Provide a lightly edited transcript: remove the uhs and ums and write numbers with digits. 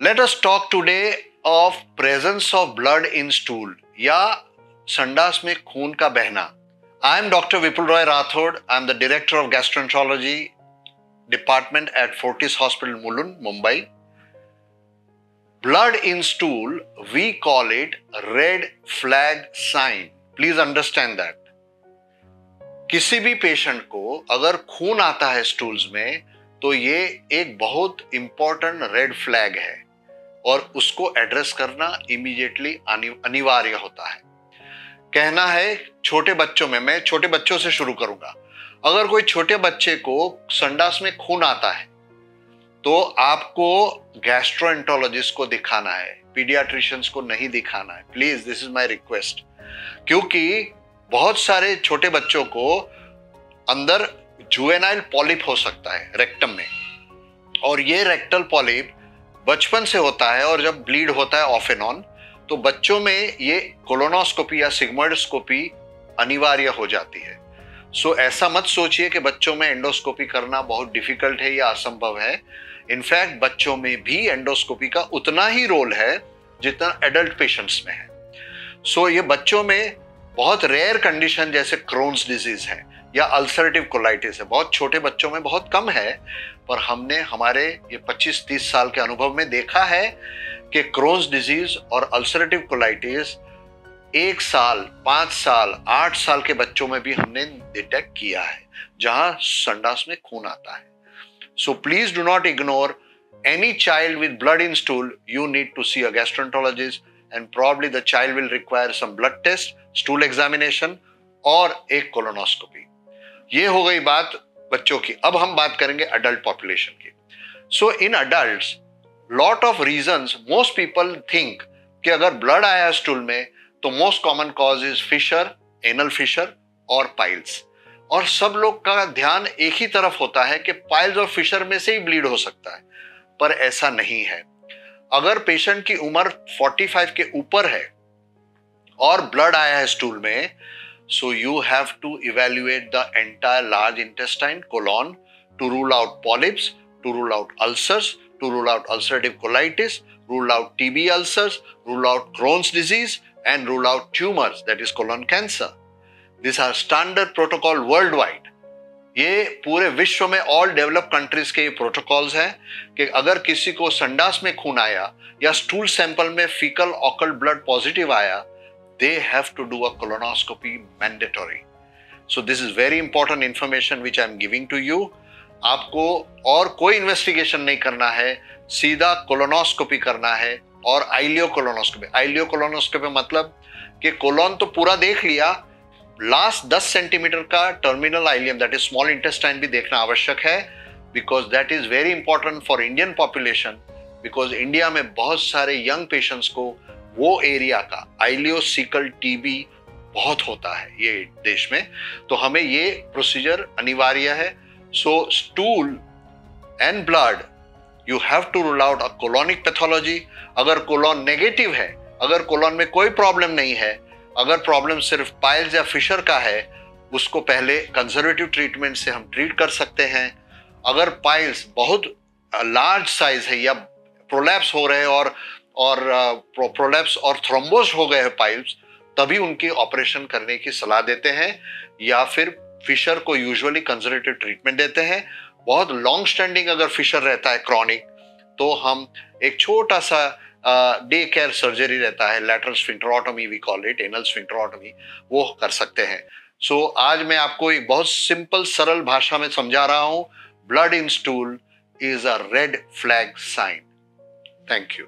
Let us talk today of presence of blood in stool या संडास में खून का बहना. I am Dr. Vipul Roy Rathod. I am the Director of Gastroenterology Department at Fortis Hospital, Mulund, Mumbai. Blood in stool, we call it red flag sign. Please understand that. किसी भी patient को अगर खून आता है stools में तो ये एक बहुत इंपॉर्टेंट रेड फ्लैग है और उसको एड्रेस करना इमीडिएटली अनिवार्य होता है. कहना है छोटे बच्चों में, मैं छोटे बच्चों से शुरू करूंगा. अगर कोई छोटे बच्चे को संडास में खून आता है तो आपको गैस्ट्रोएंटरोलॉजिस्ट को दिखाना है, पीडियाट्रिशियंस को नहीं दिखाना है. Please, this is my request. क्योंकि बहुत सारे छोटे बच्चों को अंदर जुवेनाइल पॉलिप हो सकता है रेक्टम में, और ये रेक्टल पॉलिप बचपन से होता है और जब ब्लीड होता है ऑफ एंड ऑन तो बच्चों में ये कोलोनोस्कोपी या सिग्मोइडोस्कोपी अनिवार्य हो जाती है. सो ऐसा मत सोचिए कि बच्चों में एंडोस्कोपी करना बहुत डिफिकल्ट है या असंभव है. इनफैक्ट बच्चों में भी एंडोस्कोपी का उतना ही रोल है जितना एडल्ट पेशेंट्स में है. सो ये बच्चों में बहुत रेयर कंडीशन जैसे क्रोन्स डिजीज है या अल्सरेटिव कोलाइटिस है, बहुत छोटे बच्चों में बहुत कम है, पर हमने हमारे ये 25-30 साल के अनुभव में देखा है कि क्रोन्स डिजीज और अल्सरेटिव कोलाइटिस 1 साल, 5 साल, 8 साल के बच्चों में भी हमने डिटेक्ट किया है जहां संडास में खून आता है. So please do not ignore any child with blood in stool. You need to see a gastroenterologist and probably the child will require some blood test, stool examination और एक कोलोनोस्कोपी. ये हो गई बात बच्चों की. अब हम बात करेंगे अडल्ट पॉपुलेशन की. So in adults lot of reasons, most people think कि अगर ब्लड आया है स्टूल में तो most common cause is fissure, anal fissure और पाइल्स. और सब लोग का ध्यान एक ही तरफ होता है कि पाइल्स और फिशर में से ही ब्लीड हो सकता है, पर ऐसा नहीं है. अगर पेशेंट की उम्र 45 के ऊपर है और ब्लड आया है स्टूल में, so you have to evaluate the entire large intestine, colon, to rule out polyps, to rule out ulcers, to rule out ulcerative colitis, rule out TB ulcers, rule out Crohn's disease, and rule out tumors, that is colon cancer. These are standard protocol worldwide. ये पूरे विश्व में all developed countries के ये protocols हैं कि अगर किसी को संडास में खून आया या स्टूल सैंपल में फीकल ऑकल्ट ब्लड पॉजिटिव आया, they have to do a colonoscopy mandatory. So this is very important information which I am giving to you. आपको और कोई इन्वेस्टिगेशन नहीं करना है, सीधा कोलोनोस्कोपी करना है और आइलियोकोलोनोस्कोपी. आइलियोकोलोनोस्कोपी मतलब कि कोलोन तो पूरा देख लिया, लास्ट 10 सेंटीमीटर का terminal ileum that is small intestine भी देखना आवश्यक है, because that is very important for Indian population. Because India में बहुत सारे यंग पेशेंट्स को वो एरिया का आइलियोसिकल टीबी बहुत होता है ये देश में, तो हमें ये प्रोसीजर अनिवार्य है. So stool and blood you have to rule out a colonic pathology. अगर कोलोन नेगेटिव है, अगर कोलोन में कोई प्रॉब्लम नहीं है, अगर प्रॉब्लम सिर्फ पाइल्स या फिशर का है, उसको पहले कंजर्वेटिव ट्रीटमेंट से हम ट्रीट कर सकते हैं. अगर पाइल्स बहुत लार्ज साइज है या प्रोलैप्स हो रहे हैं और प्रोलैप्स और थ्रोम्बोस हो गए हैं पाइल्स, तभी उनकी ऑपरेशन करने की सलाह देते हैं, या फिर फिशर को यूजुअली कंजर्वेटिव ट्रीटमेंट देते हैं. बहुत लॉन्ग स्टैंडिंग अगर फिशर रहता है क्रॉनिक, तो हम एक छोटा सा डे केयर सर्जरी रहता है, lateral sphincterotomy we call it, anal sphincterotomy, वो कर सकते हैं. सो आज मैं आपको एक बहुत सिंपल सरल भाषा में समझा रहा हूं. Blood in stool is a red flag sign. Thank you.